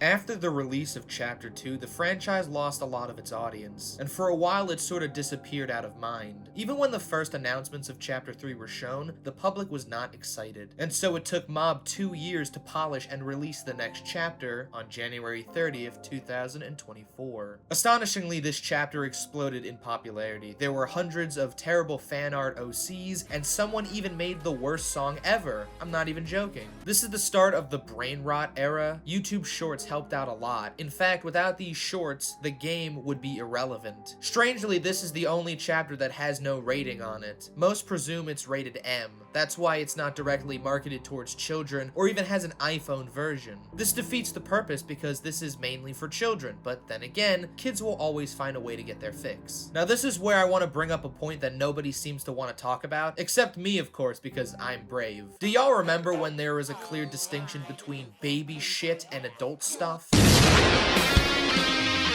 After the release of Chapter 2, the franchise lost a lot of its audience, and for a while it sort of disappeared out of mind. Even when the first announcements of Chapter 3 were shown, the public was not excited, and so it took Mob 2 years to polish and release the next chapter on January 30th, 2024. Astonishingly, this chapter exploded in popularity. There were hundreds of terrible fan art OCs, and someone even made the worst song ever. I'm not even joking. This is the start of the brain rot era. YouTube Shorts helped out a lot. In fact, without these shorts, the game would be irrelevant. Strangely, this is the only chapter that has no rating on it. Most presume it's rated M. That's why it's not directly marketed towards children or even has an iPhone version. This defeats the purpose because this is mainly for children, but then again, kids will always find a way to get their fix. Now this is where I want to bring up a point that nobody seems to want to talk about, except me of course, because I'm brave. Do y'all remember when there was a clear distinction between baby shit and adult stuff?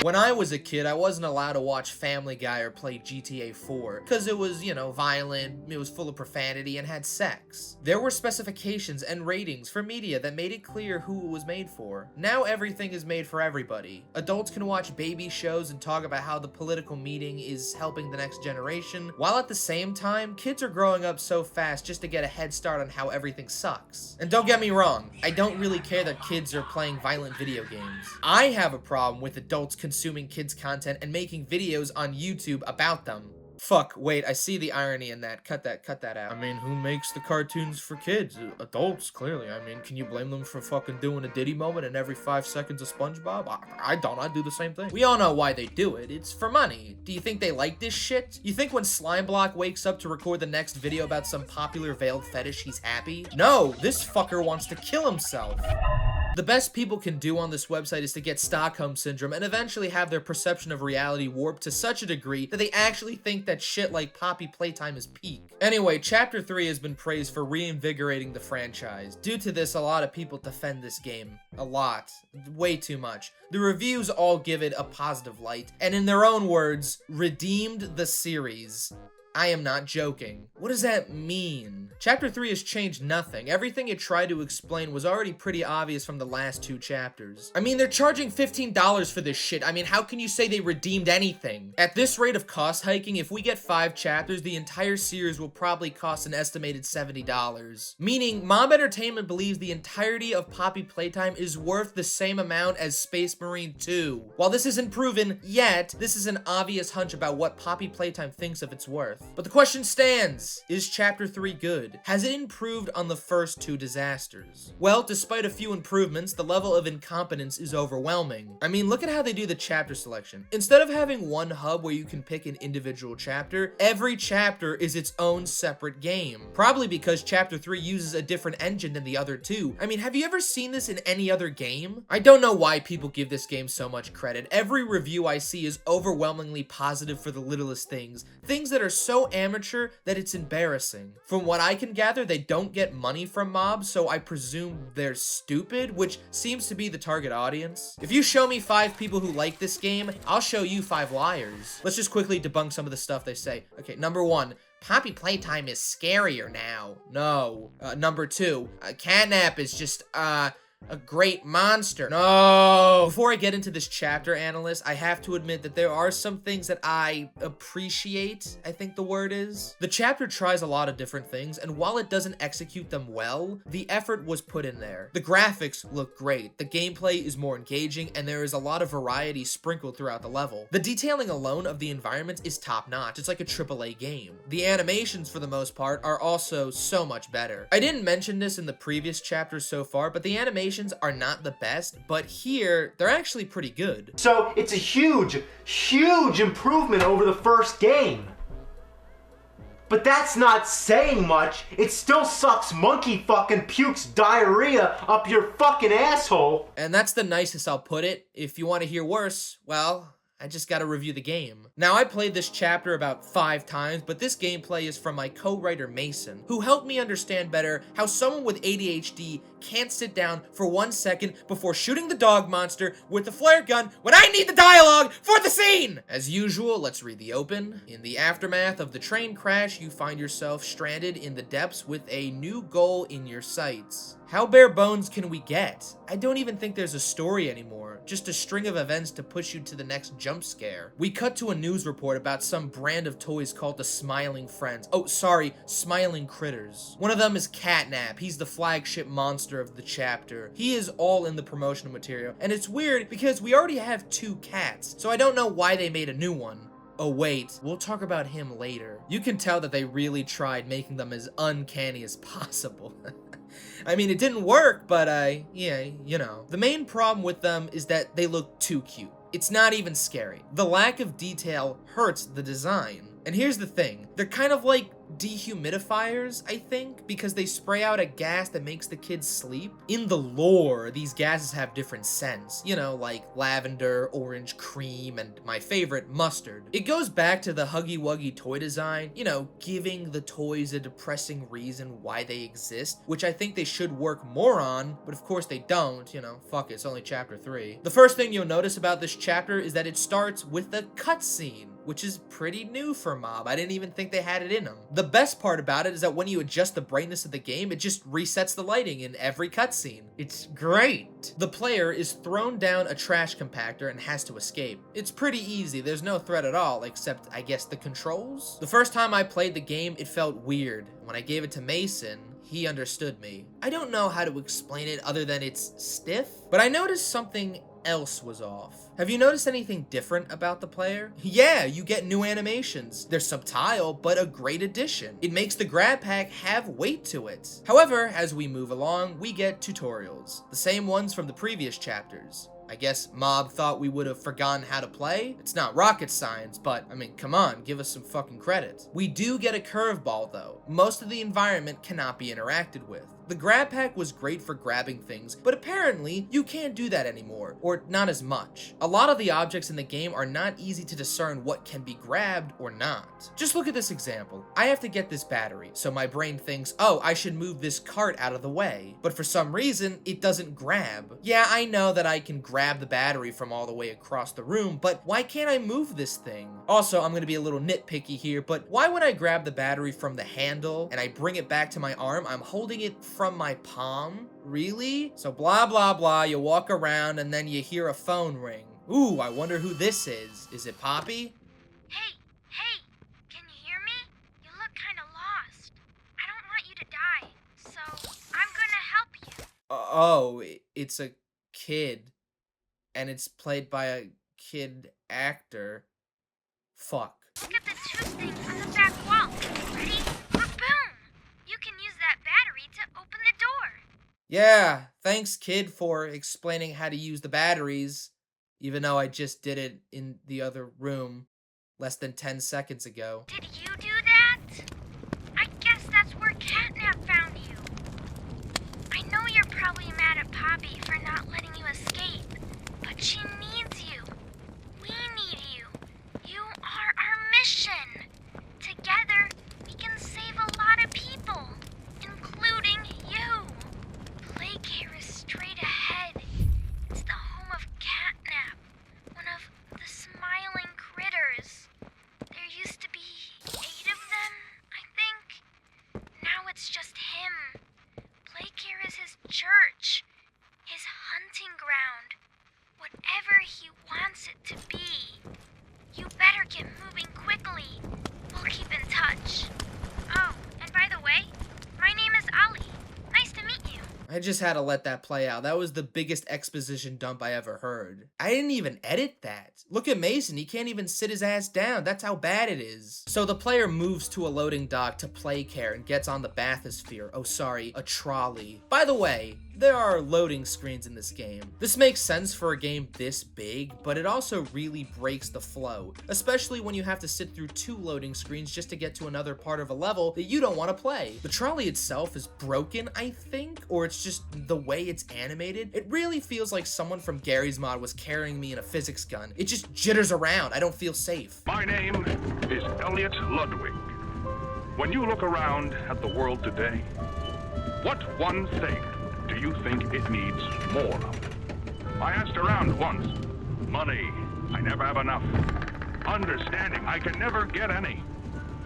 When I was a kid, I wasn't allowed to watch Family Guy or play GTA 4, because it was, violent, it was full of profanity, and had sex. There were specifications and ratings for media that made it clear who it was made for. Now everything is made for everybody. Adults can watch baby shows and talk about how the political meeting is helping the next generation, while at the same time, kids are growing up so fast just to get a head start on how everything sucks. And don't get me wrong, I don't really care that kids are playing violent video games. I have a problem with adults consuming kids' content and making videos on YouTube about them. Fuck, wait, I see the irony in that. Cut that out. I mean, who makes the cartoons for kids? Adults, clearly. I mean, can you blame them for fucking doing a Diddy moment and every 5 seconds of SpongeBob? I don't. I do the same thing. We all know why they do it. It's for money. Do you think they like this shit? You think when Slimeblock wakes up to record the next video about some popular veiled fetish, he's happy? No, this fucker wants to kill himself. The best people can do on this website is to get Stockholm Syndrome and eventually have their perception of reality warped to such a degree that they actually think that shit like Poppy Playtime is peak. Anyway, Chapter 3 has been praised for reinvigorating the franchise. Due to this, a lot of people defend this game. A lot. Way too much. The reviews all give it a positive light, and in their own words, redeemed the series. I am not joking. What does that mean? Chapter 3 has changed nothing. Everything it tried to explain was already pretty obvious from the last 2 chapters. I mean, they're charging $15 for this shit. I mean, how can you say they redeemed anything? At this rate of cost hiking, if we get 5 chapters, the entire series will probably cost an estimated $70. Meaning, Mob Entertainment believes the entirety of Poppy Playtime is worth the same amount as Space Marine 2. While this isn't proven yet, this is an obvious hunch about what Poppy Playtime thinks of its worth. But the question stands, is Chapter 3 good? Has it improved on the first 2 disasters? Well, despite a few improvements, the level of incompetence is overwhelming. I mean, look at how they do the chapter selection. Instead of having one hub where you can pick an individual chapter, every chapter is its own separate game. Probably because Chapter 3 uses a different engine than the other 2. I mean, have you ever seen this in any other game? I don't know why people give this game so much credit. Every review I see is overwhelmingly positive for the littlest things. Things that are so amateur that it's embarrassing. From what I can gather, they don't get money from mobs, so I presume they're stupid, which seems to be the target audience. If you show me 5 people who like this game, I'll show you 5 liars. Let's just quickly debunk some of the stuff they say. Okay, number 1. Poppy Playtime is scarier now. No. Number 2. Catnap is just, a great monster. No! Before I get into this chapter, analyst, I have to admit that there are some things that I appreciate, I think the word is. The chapter tries a lot of different things, and while it doesn't execute them well, the effort was put in there. The graphics look great, the gameplay is more engaging, and there is a lot of variety sprinkled throughout the level. The detailing alone of the environments is top-notch. It's like a AAA game. The animations, for the most part, are also so much better. I didn't mention this in the previous chapters so far, but the animations are not the best, but here, they're actually pretty good. So it's a huge, huge improvement over the first game. But that's not saying much. It still sucks monkey fucking pukes diarrhea up your fucking asshole. And that's the nicest I'll put it. If you want to hear worse, well, I just gotta review the game. Now, I played this chapter about 5 times, but this gameplay is from my co-writer Mason, who helped me understand better how someone with ADHD can't sit down for 1 second before shooting the dog monster with the flare gun when I need the dialogue for the scene! As usual, let's read the open. In the aftermath of the train crash, you find yourself stranded in the depths with a new goal in your sights. How bare bones can we get? I don't even think there's a story anymore, just a string of events to push you to the next jump scare. We cut to a news report about some brand of toys called the Smiling Friends. Oh, sorry, Smiling Critters. One of them is Catnap. He's the flagship monster of the chapter. He is all in the promotional material, and it's weird because we already have 2 cats, so I don't know why they made a new one. Oh wait, we'll talk about him later. You can tell that they really tried making them as uncanny as possible. I mean, it didn't work, but yeah, you know. The main problem with them is that they look too cute. It's not even scary. The lack of detail hurts the design. And here's the thing, they're kind of like dehumidifiers, I think, because they spray out a gas that makes the kids sleep. In the lore, these gases have different scents, you know, like lavender, orange cream, and my favorite, mustard. It goes back to the Huggy Wuggy toy design, you know, giving the toys a depressing reason why they exist, which I think they should work more on, but of course they don't, you know, fuck it, it's only chapter 3. The first thing you'll notice about this chapter is that it starts with a cutscene, which is pretty new for Mob. I didn't even think they had it in them. The best part about it is that when you adjust the brightness of the game, it just resets the lighting in every cutscene. It's great. The player is thrown down a trash compactor and has to escape. It's pretty easy. There's no threat at all, except, I guess, the controls? The first time I played the game, it felt weird. When I gave it to Mason, he understood me. I don't know how to explain it other than it's stiff, but I noticed something else was off. Have you noticed anything different about the player? Yeah, you get new animations. They're subtle, but a great addition. It makes the grab pack have weight to it. However, as we move along, we get tutorials. The same ones from the previous chapters. I guess Mob thought we would have forgotten how to play. It's not rocket science, but I mean, come on, give us some fucking credit. We do get a curveball though. Most of the environment cannot be interacted with. The grab pack was great for grabbing things, but apparently you can't do that anymore, or not as much. A lot of the objects in the game are not easy to discern what can be grabbed or not. Just look at this example. I have to get this battery, so my brain thinks, oh, I should move this cart out of the way. But for some reason, it doesn't grab. Yeah, I know that I can grab the battery from all the way across the room, but why can't I move this thing? Also, I'm gonna be a little nitpicky here, but why when I grab the battery from the handle and I bring it back to my arm, I'm holding it from my palm? Really? So blah blah blah, you walk around and then you hear a phone ring. Ooh, I wonder who this is. Is it Poppy? Hey, can you hear me? You look kinda lost. I don't want you to die, so I'm gonna help you. Oh, it's a kid. And it's played by a kid actor. Fuck. Look at the tube thing on the back wall. Ready? Boom! You can use that battery to open the door. Yeah, thanks kid for explaining how to use the batteries, even though I just did it in the other room less than 10 seconds ago. Did you do that? I guess that's where Catnap found you. I know you're probably mad at Poppy for not letting you escape, but she needs you. We need you. You are our mission. Together, we can save a lot of people, including you. Playcare is straight ahead. It's the home of Catnap, one of the smiling critters. There used to be 8 of them, I think. Now it's just him. Playcare is his church, his hunting ground. Whatever he wants it to be. You better get moving quickly. We'll keep in touch. Oh, and by the way, my name is Ali. Nice to meet you. I just had to let that play out. That was the biggest exposition dump I ever heard. I didn't even edit that. Look at Mason, he can't even sit his ass down. That's how bad it is. So the player moves to a loading dock to Playcare and gets on the bathysphere. Oh, sorry, a trolley. By the way, There are loading screens in this game. This makes sense for a game this big, but it also really breaks the flow, especially when you have to sit through 2 loading screens just to get to another part of a level that you don't want to play. The trolley itself is broken, I think, or it's just the way it's animated. It really feels like someone from Gary's Mod was carrying me in a physics gun. It just jitters around. I don't feel safe. My name is Elliot Ludwig. When you look around at the world today, what one thing do you think it needs more of? I asked around once. Money, I never have enough. Understanding, I can never get any.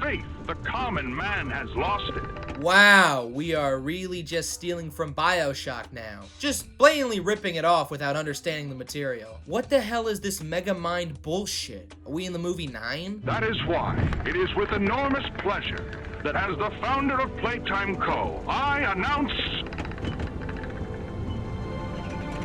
Faith, the common man has lost it. Wow, we are really just stealing from BioShock now. Just blatantly ripping it off without understanding the material. What the hell is this Mega Mind bullshit? Are we in the movie 9? That is why it is with enormous pleasure that as the founder of Playtime Co., I announce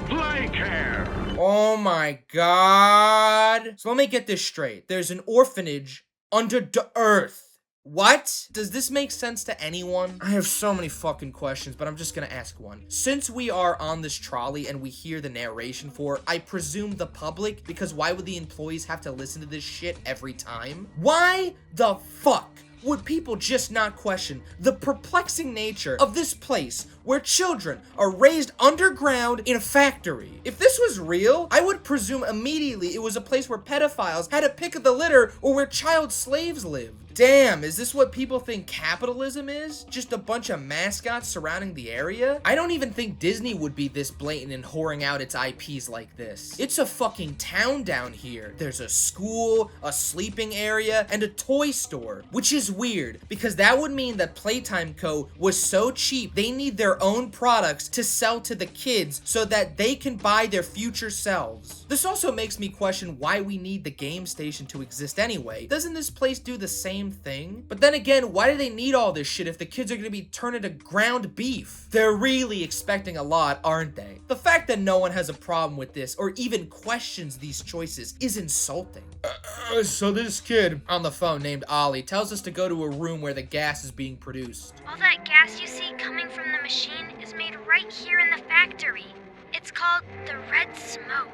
Playcare. Oh my god. So let me get this straight. There's an orphanage under the earth. What? Does this make sense to anyone? I have so many fucking questions, but I'm just gonna ask one. Since we are on this trolley and we hear the narration for, I presume, the public, because why would the employees have to listen to this shit every time? Why the fuck would people just not question the perplexing nature of this place where children are raised underground in a factory? If this was real, I would presume immediately it was a place where pedophiles had a pick of the litter or where child slaves lived. Damn, is this what people think capitalism is? Just a bunch of mascots surrounding the area? I don't even think Disney would be this blatant in whoring out its IPs like this. It's a fucking town down here. There's a school, a sleeping area, and a toy store, which is weird because that would mean that Playtime Co. was so cheap they need their own products to sell to the kids so that they can buy their future selves. This also makes me question why we need the game station to exist anyway. Doesn't this place do the same thing? But then again, why do they need all this shit if the kids are gonna be turned into ground beef? They're really expecting a lot, aren't they? The fact that no one has a problem with this or even questions these choices is insulting. So this kid on the phone named Ollie tells us to go to a room where the gas is being produced. All that gas you see coming from the machine is made right here in the factory. It's called the red smoke.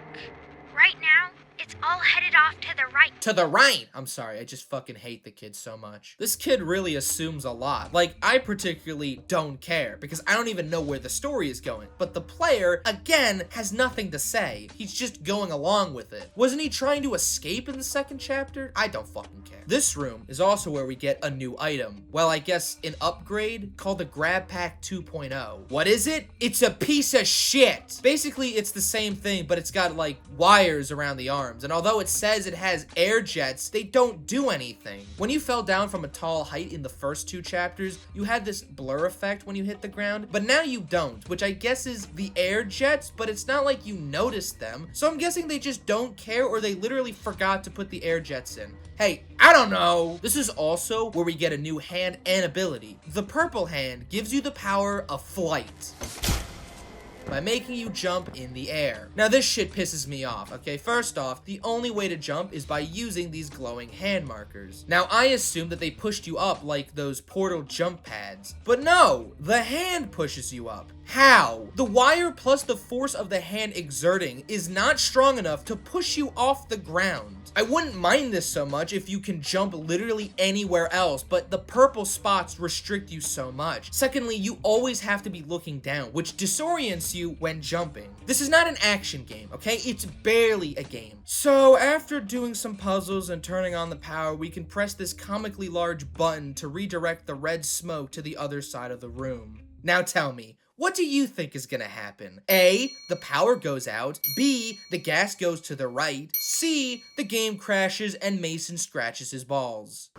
Right now, it's all headed off to the right. To the right! I'm sorry, I just fucking hate the kid so much. This kid really assumes a lot. Like, I particularly don't care, because I don't even know where the story is going. But the player, again, has nothing to say. He's just going along with it. Wasn't he trying to escape in the second chapter? I don't fucking care. This room is also where we get a new item. Well, I guess an upgrade called the Grab Pack 2.0. What is it? It's a piece of shit! Basically, it's the same thing, but it's got, like, wires around the arms. And although it says it has air jets, they don't do anything. When you fell down from a tall height in the first 2 chapters, you had this blur effect when you hit the ground, but now you don't, which I guess is the air jets, but it's not like you noticed them. So I'm guessing they just don't care, or they literally forgot to put the air jets in. Hey, I don't know. This is also where we get a new hand and ability. The purple hand gives you the power of flight by making you jump in the air. Now this shit pisses me off, okay? First off, the only way to jump is by using these glowing hand markers. Now I assume that they pushed you up like those portal jump pads, but no, the hand pushes you up. How? The wire plus the force of the hand exerting is not strong enough to push you off the ground. I wouldn't mind this so much if you can jump literally anywhere else, but the purple spots restrict you so much. Secondly, you always have to be looking down, which disorients you when jumping. This is not an action game, okay? It's barely a game. So after doing some puzzles and turning on the power, we can press this comically large button to redirect the red smoke to the other side of the room. Now tell me, what do you think is gonna happen? A, the power goes out. B, the gas goes to the right. C, the game crashes and Mason scratches his balls.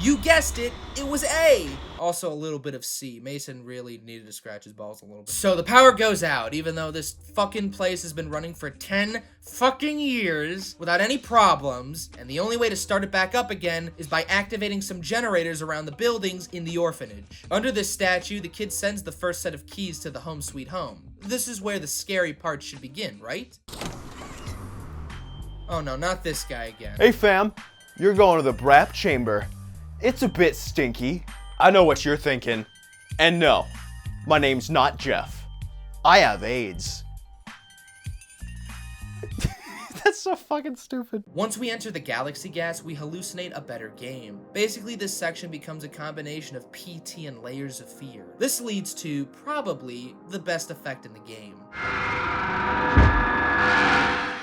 You guessed it, it was A. Also a little bit of C. Mason really needed to scratch his balls a little bit. So the power goes out, even though this fucking place has been running for 10 fucking years without any problems, and the only way to start it back up again is by activating some generators around the buildings in the orphanage. Under this statue, the kid sends the first set of keys to the home sweet home. This is where the scary part should begin, right? Oh no, not this guy again. Hey fam, you're going to the BRAP chamber. It's a bit stinky. I know what you're thinking. And no, my name's not Jeff. I have AIDS. That's so fucking stupid. Once we enter the galaxy gas, we hallucinate a better game. Basically, this section becomes a combination of PT and layers of fear. This leads to, probably, the best effect in the game.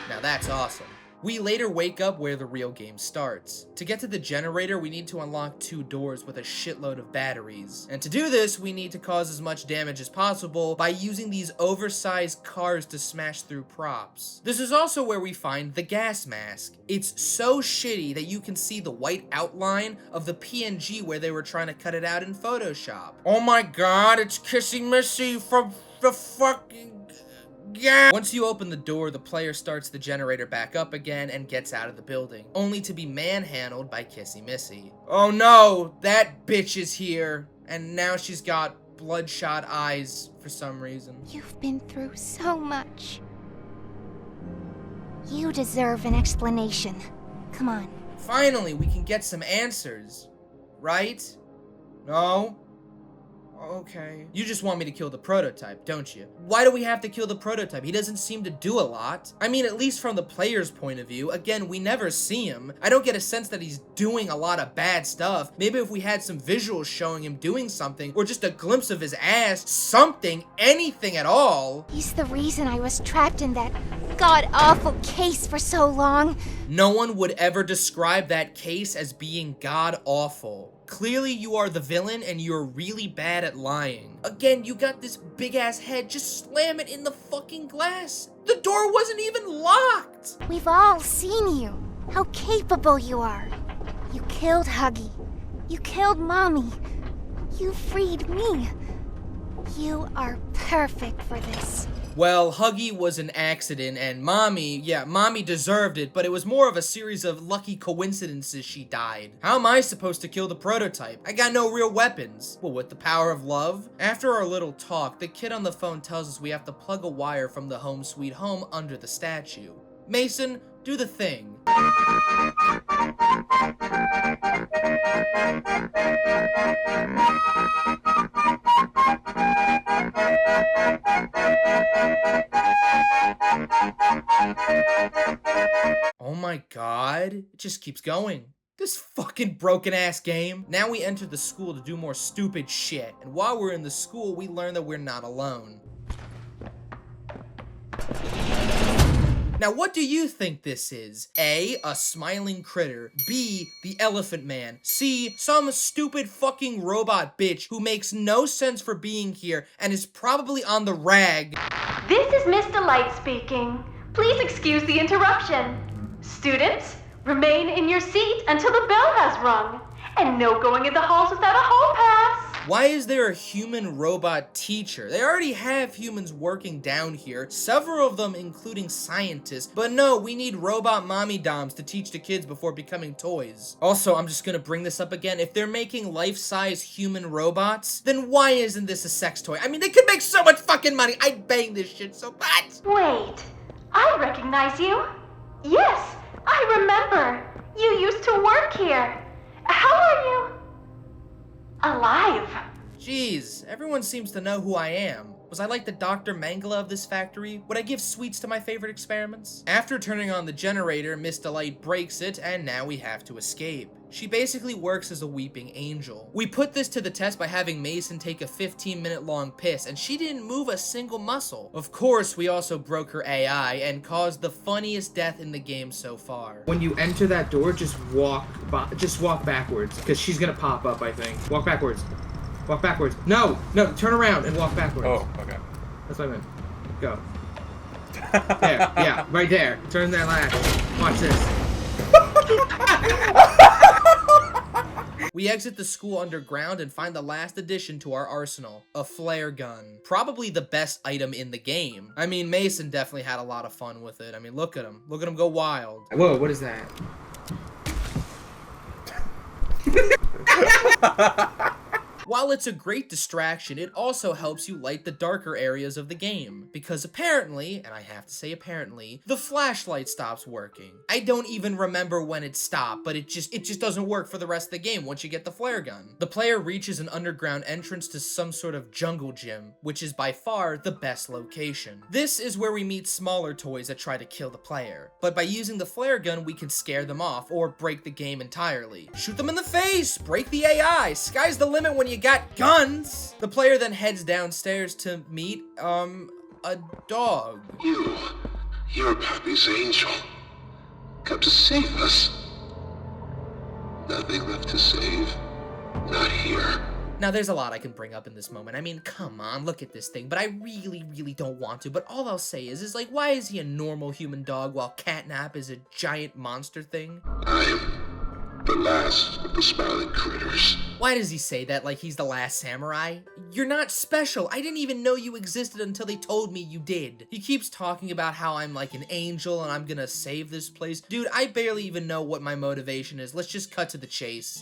Now that's awesome. We later wake up where the real game starts. To get to the generator, we need to unlock 2 doors with a shitload of batteries. And to do this, we need to cause as much damage as possible by using these oversized cars to smash through props. This is also where we find the gas mask. It's so shitty that you can see the white outline of the PNG where they were trying to cut it out in Photoshop. Oh my god, it's Kissing Missy from the fucking... yeah. Once you open the door, the player starts the generator back up again and gets out of the building, only to be manhandled by Kissy Missy. Oh no, that bitch is here, and now she's got bloodshot eyes for some reason. You've been through so much. You deserve an explanation. Come on. Finally, we can get some answers, right? No? Okay. You just want me to kill the prototype, don't you? Why do we have to kill the prototype? He doesn't seem to do a lot. I mean, at least from the player's point of view. Again, we never see him. I don't get a sense that he's doing a lot of bad stuff. Maybe if we had some visuals showing him doing something, or just a glimpse of his ass, something, anything at all. He's the reason I was trapped in that god-awful case for so long. No one would ever describe that case as being god-awful. Clearly you are the villain and you're really bad at lying. Again, you got this big ass head, just slam it in the fucking glass. The door wasn't even locked. We've all seen you. How capable you are. You killed Huggy. You killed Mommy. You freed me. You are perfect for this. Well, Huggy was an accident, and Mommy deserved it, but it was more of a series of lucky coincidences she died. How am I supposed to kill the prototype? I got no real weapons. Well, with the power of love? After our little talk, the kid on the phone tells us we have to plug a wire from the home sweet home under the statue. Mason, do the thing. Oh my god, it just keeps going. This fucking broken ass game. Now we enter the school to do more stupid shit, and while we're in the school, we learn that we're not alone. Now, what do you think this is? A smiling critter. B, the Elephant Man. C, some stupid fucking robot bitch who makes no sense for being here and is probably on the rag. This is Miss Delight speaking. Please excuse the interruption. Students, remain in your seat until the bell has rung. And no going in the halls without a hall pass. Why is there a human robot teacher? They already have humans working down here, several of them including scientists, but no, we need robot mommy doms to teach the kids before becoming toys. Also, I'm just gonna bring this up again, if they're making life-size human robots, then why isn't this a sex toy? I mean, they could make so much fucking money, I'd bang this shit so much! Wait, I recognize you. Yes, I remember. You used to work here. How are you? Alive. Jeez, everyone seems to know who I am. Was I like the Dr. Mangala of this factory? Would I give sweets to my favorite experiments? After turning on the generator, Miss Delight breaks it, and now we have to escape. She basically works as a weeping angel. We put this to the test by having Mason take a 15-minute long piss, and she didn't move a single muscle. Of course, we also broke her AI and caused the funniest death in the game so far. When you enter that door, just walk backwards, because she's gonna pop up, I think. Walk backwards. Walk backwards. No, turn around and walk backwards. Oh, okay. That's what I meant. Go. There, yeah, right there. Turn that latch. Watch this. We exit the school underground and find the last addition to our arsenal, a flare gun. Probably the best item in the game. I mean, Mason definitely had a lot of fun with it. I mean, look at him. Look at him go wild. Whoa, what is that? While it's a great distraction, it also helps you light the darker areas of the game, because apparently, and I have to say apparently, the flashlight stops working. I don't even remember when it stopped, but it just doesn't work for the rest of the game once you get the flare gun. The player reaches an underground entrance to some sort of jungle gym, which is by far the best location. This is where we meet smaller toys that try to kill the player, but by using the flare gun we can scare them off or break the game entirely. Shoot them in the face! Break the AI! Sky's the limit when you got guns! The player then heads downstairs to meet, a dog. You're Pappy's angel. Come to save us. Nothing left to save. Not here. Now, there's a lot I can bring up in this moment. I mean, come on, look at this thing. But I really don't want to. But all I'll say is like, why is he a normal human dog while Catnap is a giant monster thing? I'm the last of the smiling critters. Why does he say that like he's the last samurai? You're not special. I didn't even know you existed until they told me you did. He keeps talking about how I'm like an angel and I'm gonna save this place. Dude, I barely even know what my motivation is. Let's just cut to the chase.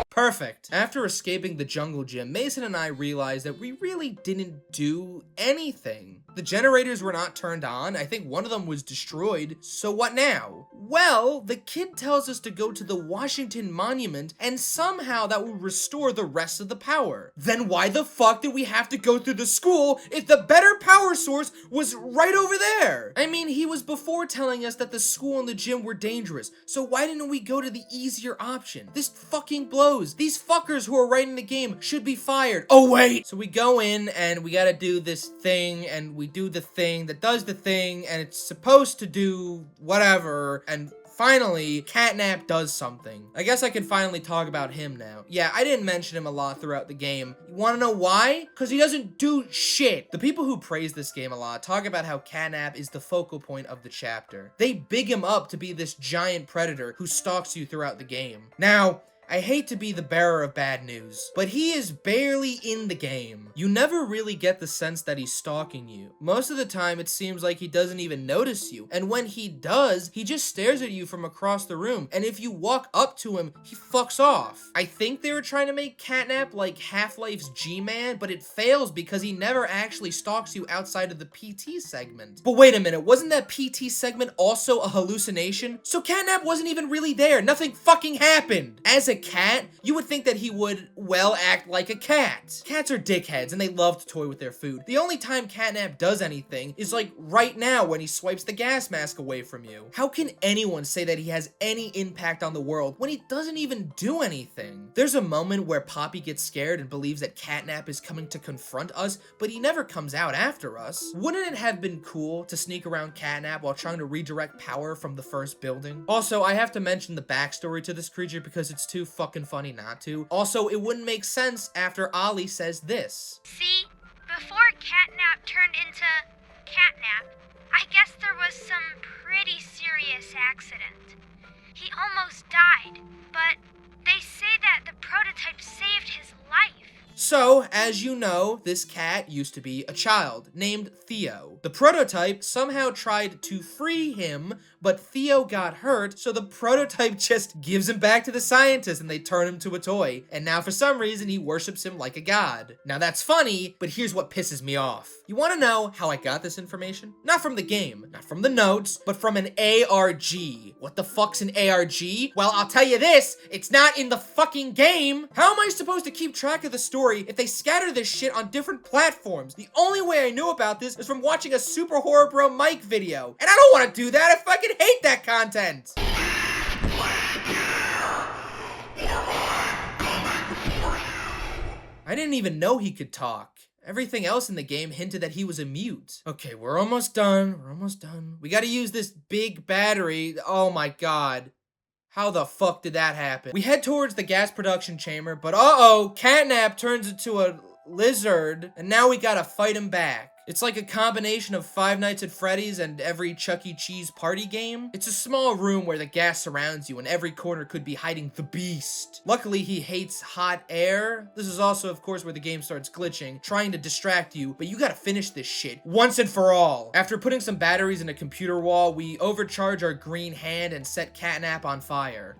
Perfect. After escaping the jungle gym, Mason and I realized that we really didn't do anything. The generators were not turned on. I think one of them was destroyed. So what now? Well, the kid tells us to go to the Washington Monument and somehow that will restore the rest of the power. Then why the fuck did we have to go through the school if the better power source was right over there? I mean, he was before telling us that the school and the gym were dangerous. So why didn't we go to the easier option? This fucking blows. These fuckers who are writing the game should be fired. Oh wait! So we go in and we gotta do this thing and we do the thing that does the thing and it's supposed to do whatever and finally, Catnap does something. I guess I can finally talk about him now. Yeah, I didn't mention him a lot throughout the game. You wanna know why? Because he doesn't do shit. The people who praise this game a lot talk about how Catnap is the focal point of the chapter. They big him up to be this giant predator who stalks you throughout the game. Now, I hate to be the bearer of bad news, but he is barely in the game. You never really get the sense that he's stalking you. Most of the time, it seems like he doesn't even notice you, and when he does, he just stares at you from across the room, and if you walk up to him, he fucks off. I think they were trying to make Catnap like Half-Life's G-Man, but it fails because he never actually stalks you outside of the PT segment. But wait a minute, wasn't that PT segment also a hallucination? So Catnap wasn't even really there, nothing fucking happened. As a cat, you would think that he would, well, act like a cat. Cats are dickheads and they love to toy with their food. The only time Catnap does anything is like right now when he swipes the gas mask away from you. How can anyone say that he has any impact on the world when he doesn't even do anything? There's a moment where Poppy gets scared and believes that Catnap is coming to confront us, but he never comes out after us. Wouldn't it have been cool to sneak around Catnap while trying to redirect power from the first building? Also, I have to mention the backstory to this creature because it's too fucking funny not to. Also, it wouldn't make sense after Ollie says this. See, before Catnap turned into Catnap, I guess there was some pretty serious accident. He almost died, but they say that the prototype saved his life. So, as you know, this cat used to be a child named Theo. The prototype somehow tried to free him, but Theo got hurt, so the prototype just gives him back to the scientist and they turn him to a toy. And now for some reason he worships him like a god. Now that's funny, but here's what pisses me off. You wanna know how I got this information? Not from the game, not from the notes, but from an ARG. What the fuck's an ARG? Well, I'll tell you this, it's not in the fucking game. How am I supposed to keep track of the story if they scatter this shit on different platforms? The only way I knew about this is from watching a Super Horror Bro Mike video. And I don't wanna do that, I fucking hate that content. I didn't even know he could talk. Everything else in the game hinted that he was a mute. Okay, we're almost done. We gotta use this big battery. Oh my god. How the fuck did that happen? We head towards the gas production chamber, but uh-oh, Catnap turns into a lizard, and now we gotta fight him back. It's like a combination of Five Nights at Freddy's and every Chuck E. Cheese party game. It's a small room where the gas surrounds you and every corner could be hiding the beast. Luckily, he hates hot air. This is also, of course, where the game starts glitching, trying to distract you, but you gotta finish this shit once and for all. After putting some batteries in a computer wall, we overcharge our green hand and set Catnap on fire.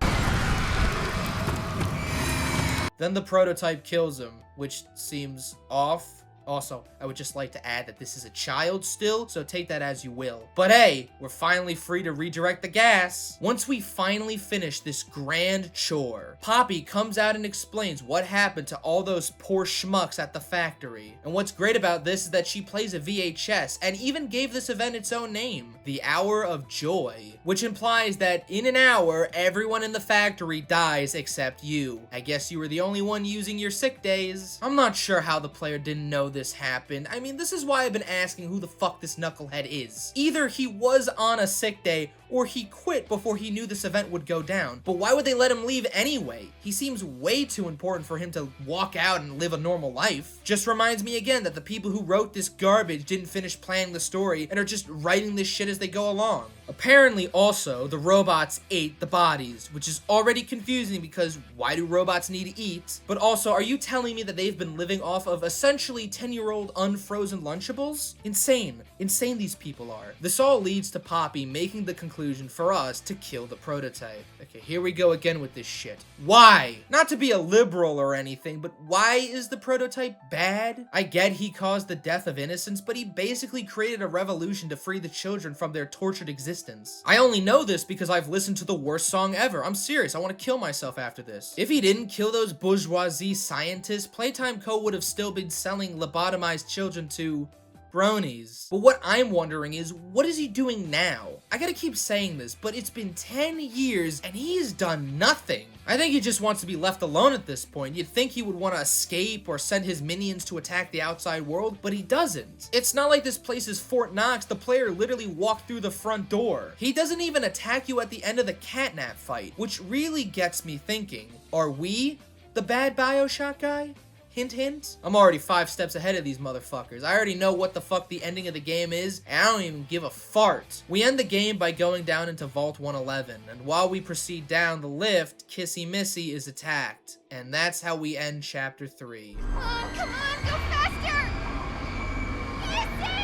Then the prototype kills him, which seems off. Also, I would just like to add that this is a child still, so take that as you will. But hey, we're finally free to redirect the gas. Once we finally finish this grand chore, Poppy comes out and explains what happened to all those poor schmucks at the factory. And what's great about this is that she plays a VHS and even gave this event its own name, the Hour of Joy, which implies that in an hour, everyone in the factory dies except you. I guess you were the only one using your sick days. I'm not sure how the player didn't know this happened. I mean, this is why I've been asking who the fuck this knucklehead is. Either he was on a sick day, or he quit before he knew this event would go down. But why would they let him leave anyway? He seems way too important for him to walk out and live a normal life. Just reminds me again that the people who wrote this garbage didn't finish planning the story and are just writing this shit as they go along. Apparently also, the robots ate the bodies, which is already confusing because why do robots need to eat? But also, are you telling me that they've been living off of essentially 10-year-old unfrozen Lunchables? Insane. Insane these people are. This all leads to Poppy making the conclusion for us to kill the prototype. Okay, here we go again with this shit. Why? Not to be a liberal or anything, but why is the prototype bad? I get he caused the death of innocents, but he basically created a revolution to free the children from their tortured existence. I only know this because I've listened to the worst song ever. I'm serious, I want to kill myself after this. If he didn't kill those bourgeoisie scientists, Playtime Co. would have still been selling lobotomized children to bronies. But what I'm wondering is, what is he doing now? I gotta keep saying this, but it's been 10 years and he's done nothing. I think he just wants to be left alone at this point. You'd think he would want to escape or send his minions to attack the outside world, but he doesn't. It's not like this place is Fort Knox. The player literally walked through the front door. He doesn't even attack you at the end of the catnap fight, which really gets me thinking, are we the bad Bioshock guy? Hint, hint. I'm already 5 steps ahead of these motherfuckers. I already know what the fuck the ending of the game is, and I don't even give a fart. We end the game by going down into Vault 111, and while we proceed down the lift, Kissy Missy is attacked. And that's how we end Chapter 3. Come on, go faster! Missy!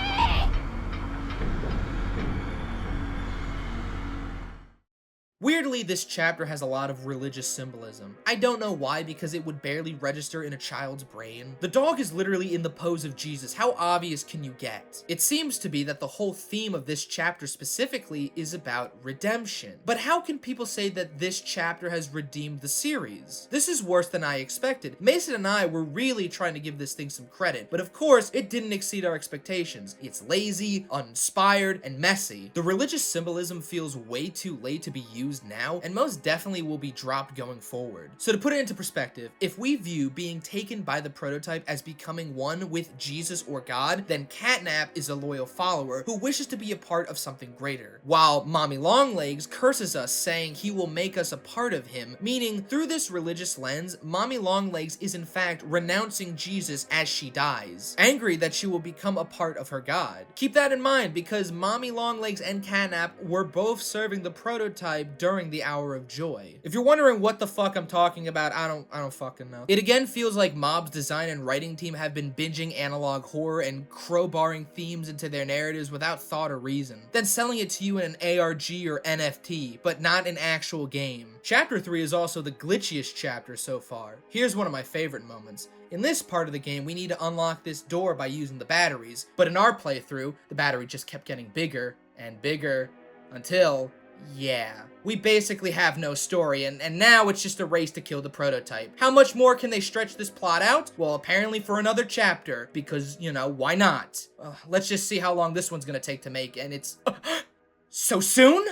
Weirdly, this chapter has a lot of religious symbolism. I don't know why, because it would barely register in a child's brain. The dog is literally in the pose of Jesus. How obvious can you get? It seems to be that the whole theme of this chapter specifically is about redemption. But how can people say that this chapter has redeemed the series? This is worse than I expected. Mason and I were really trying to give this thing some credit, but of course, it didn't exceed our expectations. It's lazy, uninspired, and messy. The religious symbolism feels way too late to be used now, and most definitely will be dropped going forward. So to put it into perspective, if we view being taken by the prototype as becoming one with Jesus or God, then Catnap is a loyal follower who wishes to be a part of something greater, while Mommy Longlegs curses us, saying he will make us a part of him, meaning through this religious lens, Mommy Longlegs is in fact renouncing Jesus as she dies, angry that she will become a part of her God. Keep that in mind, because Mommy Longlegs and Catnap were both serving the prototype during the Hour of Joy. If you're wondering what the fuck I'm talking about, I don't fucking know. It again feels like Mob's design and writing team have been binging analog horror and crowbarring themes into their narratives without thought or reason, then selling it to you in an ARG or NFT, but not an actual game. Chapter 3 is also the glitchiest chapter so far. Here's one of my favorite moments. In this part of the game, we need to unlock this door by using the batteries, but in our playthrough, the battery just kept getting bigger and bigger until, yeah, we basically have no story, and now it's just a race to kill the prototype. How much more can they stretch this plot out? Well, apparently for another chapter, because, you know, why not? Let's just see how long this one's gonna take to make, and it's so soon?